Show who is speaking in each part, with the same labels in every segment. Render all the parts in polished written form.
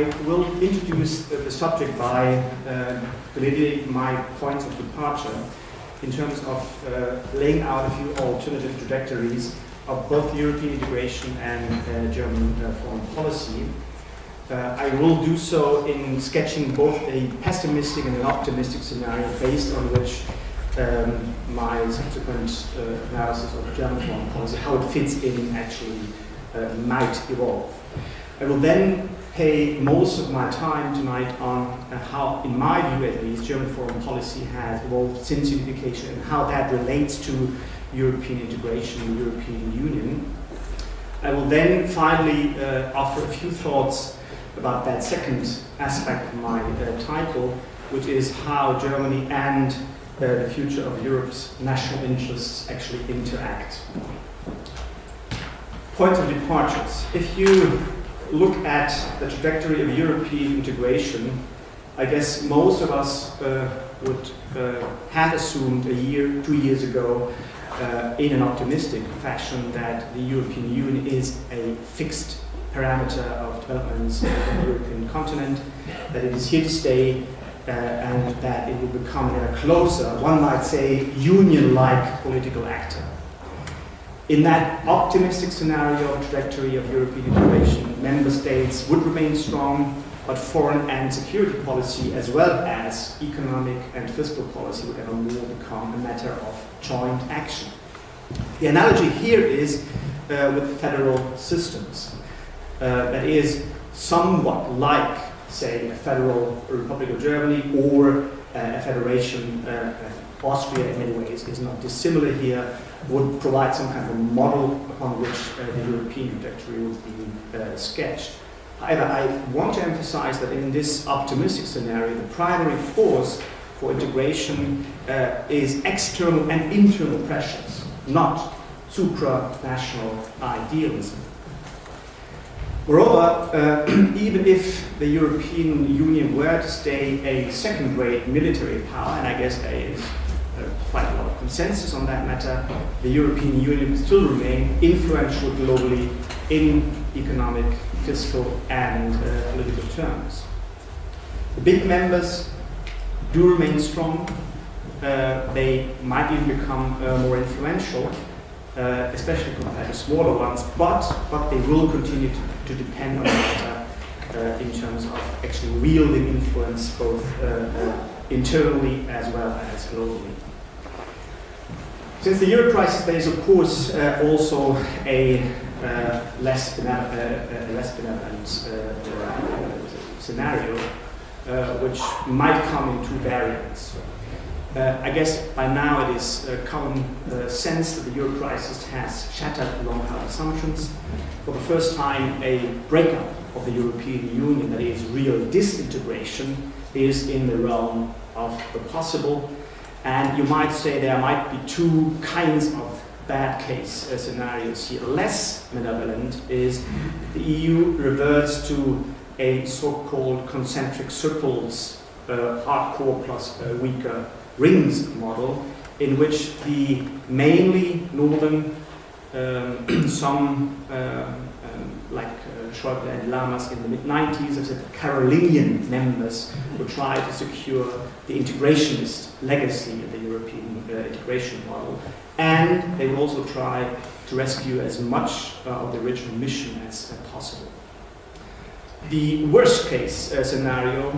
Speaker 1: I will introduce the subject by delineating my points of departure in terms of laying out a few alternative trajectories of both European integration and German foreign policy. I will do so in sketching both a pessimistic and an optimistic scenario based on which my subsequent analysis of German foreign policy, how it fits in, actually might evolve. I will then pay most of my time tonight on how, in my view at least, German foreign policy has evolved since unification and how that relates to European integration, the European Union. I will then finally offer a few thoughts about that second aspect of my title, which is how Germany and the future of Europe's national interests actually interact. Points of departures. If you look at the trajectory of European integration, I guess most of us would have assumed a year, 2 years ago, in an optimistic fashion, that the European Union is a fixed parameter of developments on the European continent, that it is here to stay, and that it will become a closer, one might say, union-like political actor. In that optimistic scenario trajectory of European integration, member states would remain strong, but foreign and security policy, as well as economic and fiscal policy, would ever more become a matter of joint action. The analogy here is with federal systems. That is somewhat like, say, a federal Republic of Germany or a federation. Austria, in many ways, is not dissimilar here, would provide some kind of a model upon which the European trajectory would be sketched. However, I want to emphasize that in this optimistic scenario, the primary force for integration is external and internal pressures, not supranational idealism. Moreover, even if the European Union were to stay a second-rate military power, and I guess there is quite a lot of consensus on that matter, the European Union will still remain influential globally in economic, fiscal, and political terms. The big members do remain strong. They might even become more influential, especially compared to smaller ones, but they will continue to depend on that in terms of actually wielding influence both internally as well as globally. Since the euro crisis, there is of course also a less benevolent scenario, which might come in two variants. I guess by now it is common sense that the euro crisis has shattered long-held assumptions. For the first time, a breakup of the European Union, that is real disintegration, is in the realm of the possible. And you might say there might be two kinds of bad case scenarios here. Less benevolent is the EU reverts to a so-called concentric circles, hardcore plus weaker rings model, in which the mainly northern, some like Schäuble and Lamas in the mid-90s, as the Carolinian members who try to secure the integrationist legacy of the European integration model, and they will also try to rescue as much of the original mission as possible. The worst case scenario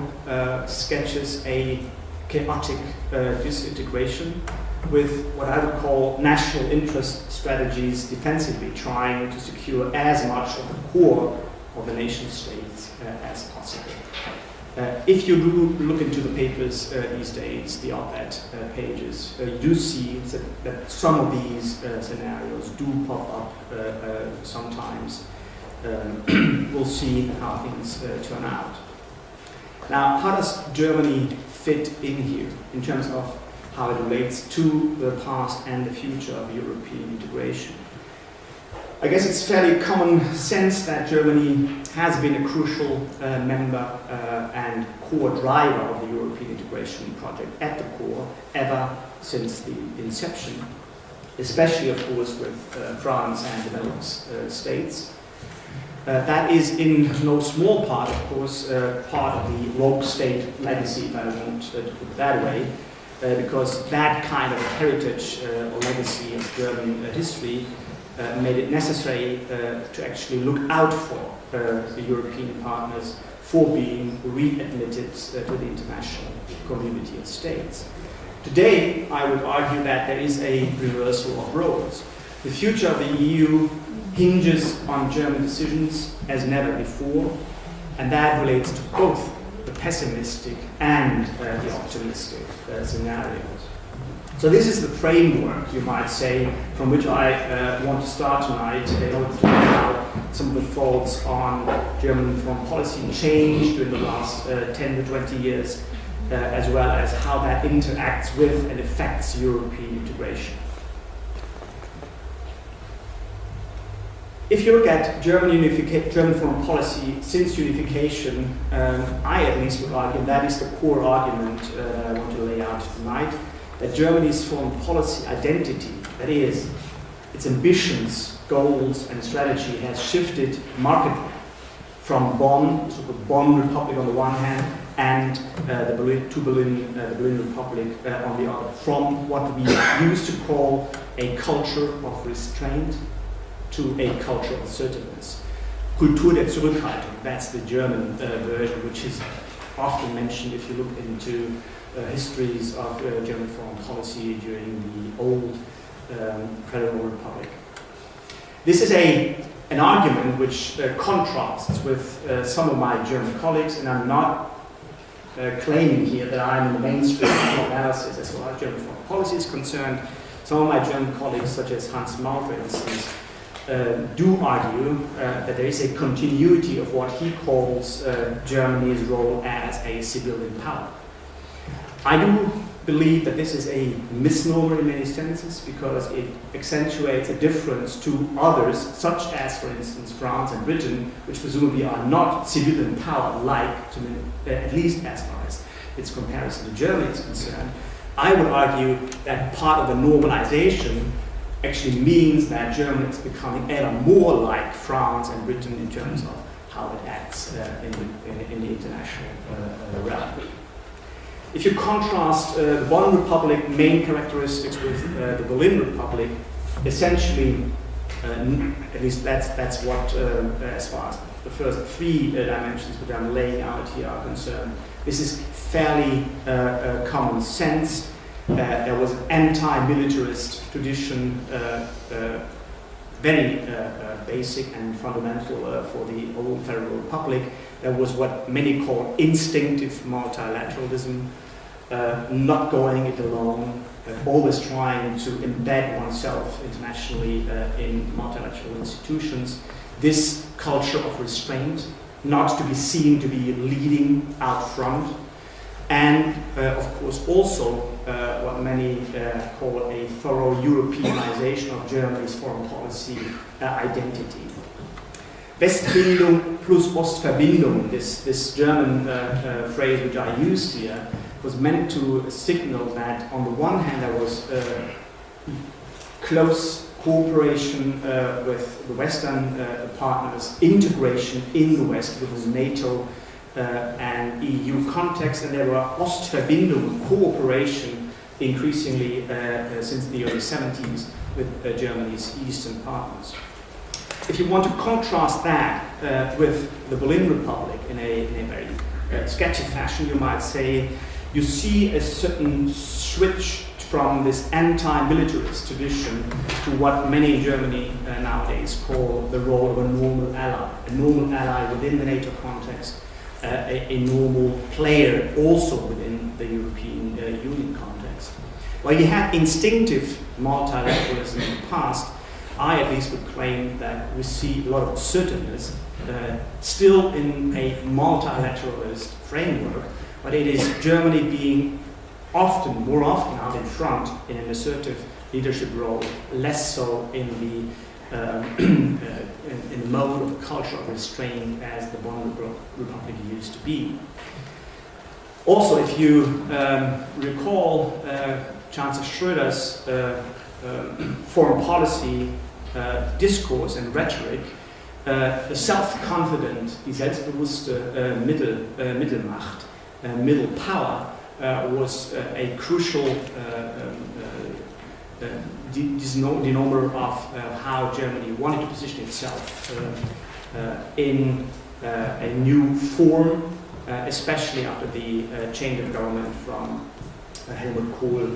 Speaker 1: sketches a chaotic disintegration with what I would call national interest strategies defensively trying to secure as much of the core of the nation states as possible. If you do look into the papers these days, the op-ed pages, you do see that some of these scenarios do pop up sometimes. We'll see how things turn out. Now, how does Germany fit in here in terms of how it relates to the past and the future of European integration? I guess it's fairly common sense that Germany has been a crucial member and core driver of the European integration project at the core ever since the inception, especially of course with France and the Benelux states. That is in no small part, of course, part of the rogue state legacy, if I want to put it that way, because that kind of heritage or legacy of German history made it necessary to actually look out for the European partners for being readmitted to the international community of states. Today, I would argue that there is a reversal of roles. The future of the EU hinges on German decisions as never before, and that relates to both the pessimistic and the optimistic scenarios. So this is the framework, you might say, from which I want to start tonight in order to talk about some of the thoughts on German foreign policy change during the last 10 to 20 years, as well as how that interacts with and affects European integration. If you look at German foreign policy since unification, I at least would argue, and that is the core argument that I want to lay out tonight, that Germany's foreign policy identity, that is, its ambitions, goals, and strategy, has shifted markedly from Bonn, so the Bonn Republic on the one hand, and the Berlin Republic on the other, from what we used to call a culture of restraint to a culture of assertiveness. Kultur der Zurückhaltung, that's the German version, which is often mentioned if you look into histories of German foreign policy during the old Federal Republic. This is an argument which contrasts with some of my German colleagues, and I'm not claiming here that I'm in the mainstream analysis as far as German foreign policy is concerned. Some of my German colleagues, such as Hans Maul, for instance, do argue that there is a continuity of what he calls Germany's role as a civilian power. I do believe that this is a misnomer in many senses because it accentuates a difference to others, such as, for instance, France and Britain, which presumably are not civilian power-like, at least as far as its comparison to Germany is concerned. I would argue that part of the normalization actually means that Germany is becoming ever more like France and Britain in terms of how it acts in the international realm. If you contrast the Bonn Republic main characteristics with the Berlin Republic, essentially, at least that's what, as far as the first three dimensions that I'm laying out here are concerned, this is fairly common sense. There was an anti-militarist tradition, very basic and fundamental for the old Federal Republic. There was what many call instinctive multilateralism, not going it alone, always trying to embed oneself internationally in multilateral institutions. This culture of restraint, not to be seen to be leading out front, and of course also what many call a thorough Europeanization of Germany's foreign policy identity. Westbindung plus Ostverbindung, this German phrase which I used here, was meant to signal that on the one hand there was close cooperation with the Western partners, integration in the West within NATO and EU context, and there were Ostverbindung, cooperation increasingly since the early 70s with Germany's Eastern partners. If you want to contrast that with the Berlin Republic in a very sketchy fashion, you might say, you see a certain switch from this anti-militarist tradition to what many in Germany nowadays call the role of a normal ally within the NATO context, a normal player also within the European Union context. While you had instinctive multilateralism in the past, I at least would claim that we see a lot of assertiveness still in a multilateralist framework, but it is Germany being more often out in front in an assertive leadership role, less so in the mode of culture of restraint as the Bonn Republic used to be. Also, if you recall Chancellor Schröder's foreign policy discourse and rhetoric, the self-confident, die selbstbewusste Mittelmacht, middle power, was a crucial denominator of how Germany wanted to position itself in a new form, especially after the change of government from Helmut Kohl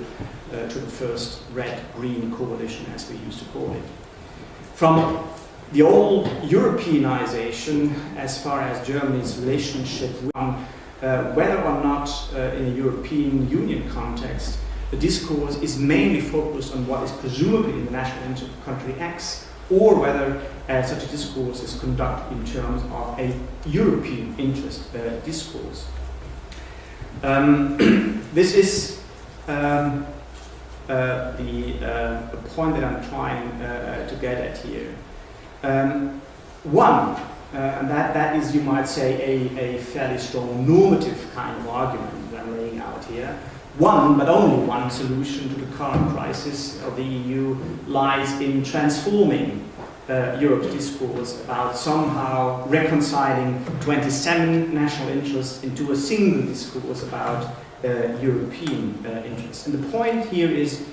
Speaker 1: to the first red-green coalition, as we used to call it. From the old Europeanization, as far as Germany's relationship with whether or not in a European Union context, the discourse is mainly focused on what is presumably in the national interest of country X, or whether such a discourse is conducted in terms of a European interest discourse. This is the point that I'm trying to get at here. One, and that is, you might say, a fairly strong normative kind of argument that I'm laying out here. One, but only one, solution to the current crisis of the EU lies in transforming Europe's discourse about somehow reconciling 27 national interests into a single discourse about European interests. And the point here is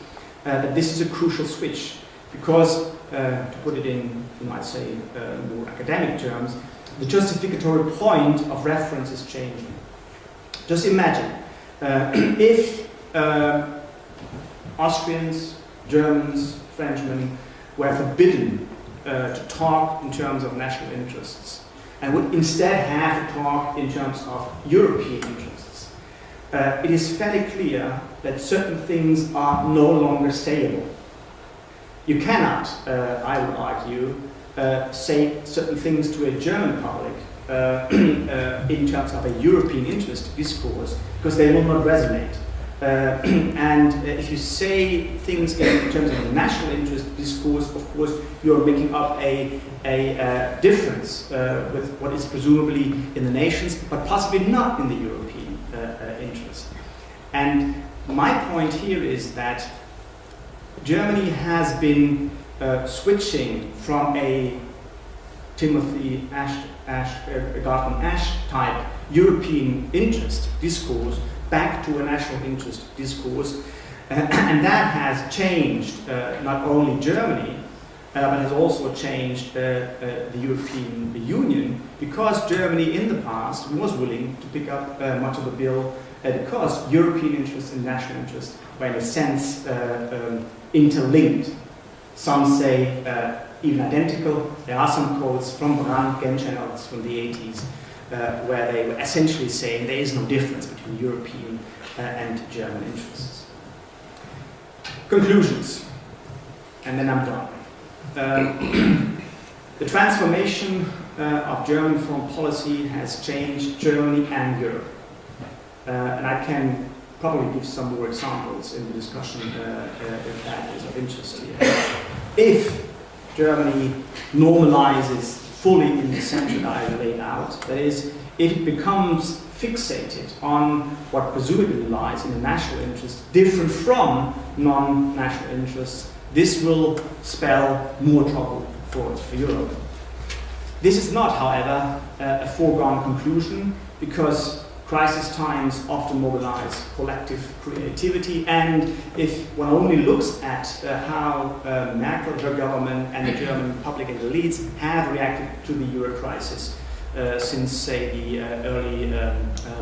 Speaker 1: that this is a crucial switch, because, to put it in, you might say, more academic terms, the justificatory point of reference is changing. Just imagine, if Austrians, Germans, Frenchmen were forbidden to talk in terms of national interests and would instead have to talk in terms of European interests, it is fairly clear that certain things are no longer sayable. You cannot, I would argue, say certain things to a German public in terms of a European interest discourse, because they will not resonate. And if you say things in terms of a national interest discourse, of course, you're making up a difference with what is presumably in the nations, but possibly not in the European interest. And my point here is that Germany has been switching from a Timothy Garton Ash type European interest discourse back to a national interest discourse, and that has changed not only Germany, but has also changed the European Union, because Germany in the past was willing to pick up much of the bill because European interests and national interests were in a sense interlinked. Some say even identical. There are some quotes from Brandt, Genscher, and others from the 80s where they were essentially saying there is no difference between European and German interests. Conclusions, and then I'm done. The transformation of German foreign policy has changed Germany and Europe. And I can probably give some more examples in the discussion if that is of interest here. If Germany normalizes fully in the sense that I laid out, that is, if it becomes fixated on what presumably lies in the national interest, different from non-national interests, this will spell more trouble for Europe. This is not, however, a foregone conclusion, because crisis times often mobilize collective creativity, and if one only looks at how Merkel, her government, and the German public and elites have reacted to the euro crisis since, say, the early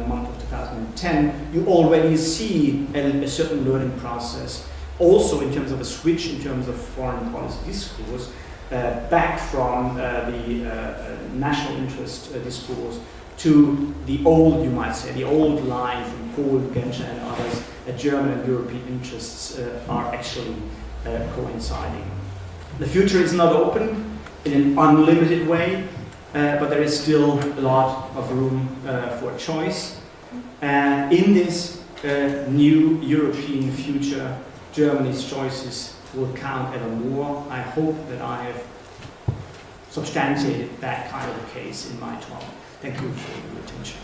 Speaker 1: month of 2010, you already see a certain learning process, also in terms of a switch in terms of foreign policy discourse, back from the national interest discourse to the old, you might say, the old line from Kohl, Genscher, and others, that German and European interests are actually coinciding. The future is not open in an unlimited way, but there is still a lot of room for choice. In this new European future, Germany's choices will count ever more. I hope that I have substantiated that kind of a case in my talk. Thank you for your attention.